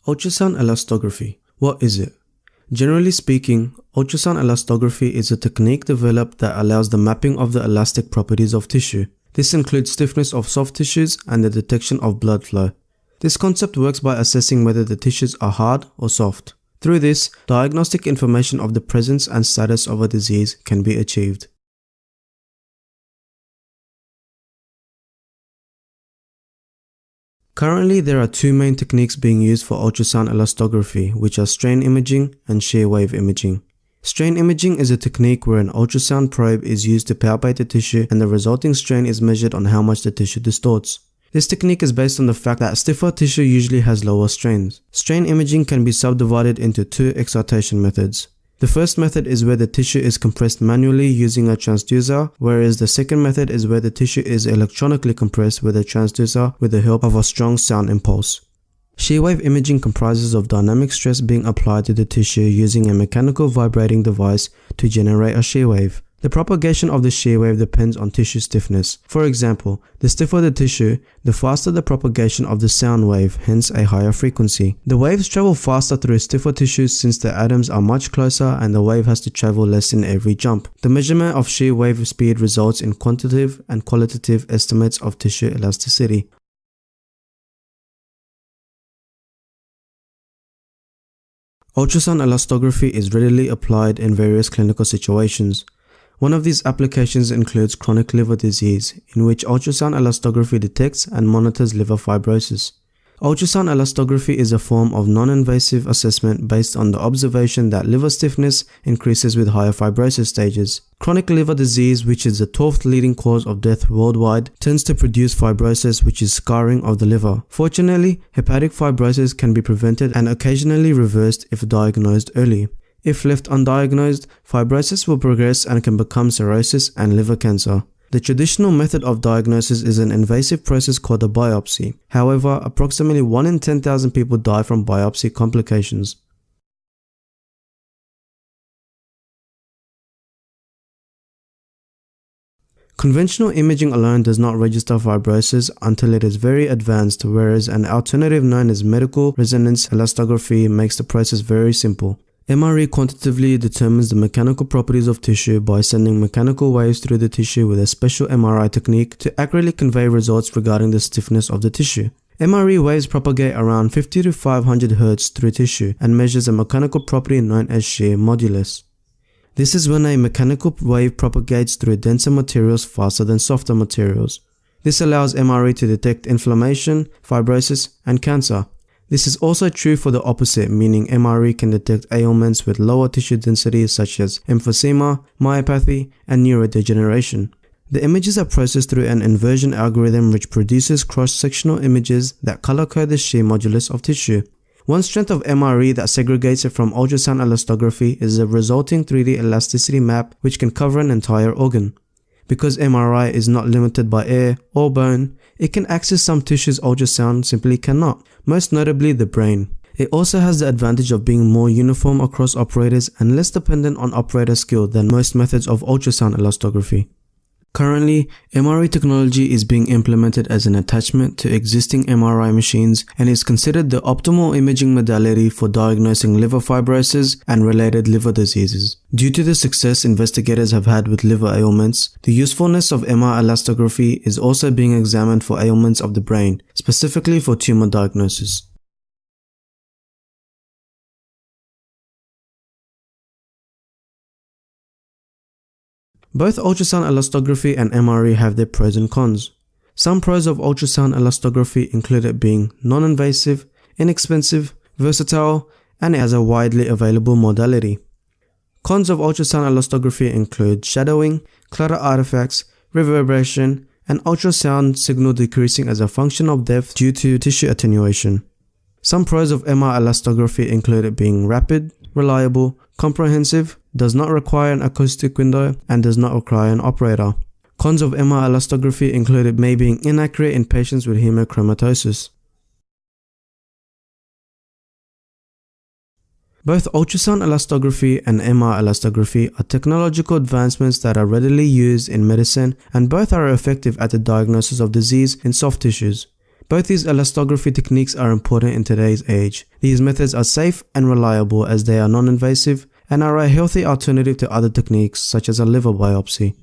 Ultrasound elastography. What is it? Generally speaking, ultrasound elastography is a technique developed that allows the mapping of the elastic properties of tissue. This includes stiffness of soft tissues and the detection of blood flow. This concept works by assessing whether the tissues are hard or soft. Through this, diagnostic information of the presence and status of a disease can be achieved. Currently, there are two main techniques being used for ultrasound elastography, which are strain imaging and shear wave imaging. Strain imaging is a technique where an ultrasound probe is used to palpate the tissue and the resulting strain is measured on how much the tissue distorts. This technique is based on the fact that stiffer tissue usually has lower strains. Strain imaging can be subdivided into two excitation methods. The first method is where the tissue is compressed manually using a transducer, whereas the second method is where the tissue is electronically compressed with a transducer with the help of a strong sound impulse. Shear wave imaging comprises of dynamic stress being applied to the tissue using a mechanical vibrating device to generate a shear wave. The propagation of the shear wave depends on tissue stiffness. For example, the stiffer the tissue, the faster the propagation of the sound wave, hence a higher frequency. The waves travel faster through stiffer tissues since the atoms are much closer and the wave has to travel less in every jump. The measurement of shear wave speed results in quantitative and qualitative estimates of tissue elasticity. Ultrasound elastography is readily applied in various clinical situations. One of these applications includes chronic liver disease, in which ultrasound elastography detects and monitors liver fibrosis. Ultrasound elastography is a form of non-invasive assessment based on the observation that liver stiffness increases with higher fibrosis stages. Chronic liver disease, which is the 12th leading cause of death worldwide, tends to produce fibrosis, which is scarring of the liver. Fortunately, hepatic fibrosis can be prevented and occasionally reversed if diagnosed early. If left undiagnosed, fibrosis will progress and can become cirrhosis and liver cancer. The traditional method of diagnosis is an invasive process called a biopsy. However, approximately 1 in 10,000 people die from biopsy complications. Conventional imaging alone does not register fibrosis until it is very advanced, whereas an alternative known as medical resonance elastography makes the process very simple. MRE quantitatively determines the mechanical properties of tissue by sending mechanical waves through the tissue with a special MRI technique to accurately convey results regarding the stiffness of the tissue. MRE waves propagate around 50 to 500 Hz through tissue and measures a mechanical property known as shear modulus. This is when a mechanical wave propagates through denser materials faster than softer materials. This allows MRE to detect inflammation, fibrosis, and cancer. This is also true for the opposite, meaning MRE can detect ailments with lower tissue density such as emphysema, myopathy, and neurodegeneration. The images are processed through an inversion algorithm which produces cross-sectional images that color-code the shear modulus of tissue. One strength of MRE that segregates it from ultrasound elastography is the resulting 3D elasticity map which can cover an entire organ. Because MRI is not limited by air or bone, it can access some tissues ultrasound simply cannot, most notably the brain. It also has the advantage of being more uniform across operators and less dependent on operator skill than most methods of ultrasound elastography. Currently, MRI technology is being implemented as an attachment to existing MRI machines and is considered the optimal imaging modality for diagnosing liver fibrosis and related liver diseases. Due to the success investigators have had with liver ailments, the usefulness of MR elastography is also being examined for ailments of the brain, specifically for tumor diagnosis. Both ultrasound elastography and MRE have their pros and cons. Some pros of ultrasound elastography include it being non-invasive, inexpensive, versatile, and it has a widely available modality. Cons of ultrasound elastography include shadowing, clutter artifacts, reverberation, and ultrasound signal decreasing as a function of depth due to tissue attenuation. Some pros of MR elastography include it being rapid, reliable, comprehensive, does not require an acoustic window, and does not require an operator. Cons of MR elastography include it may being inaccurate in patients with hemochromatosis. Both ultrasound elastography and MR elastography are technological advancements that are readily used in medicine, and both are effective at the diagnosis of disease in soft tissues. Both these elastography techniques are important in today's age. These methods are safe and reliable as they are non-invasive and are a healthy alternative to other techniques such as a liver biopsy.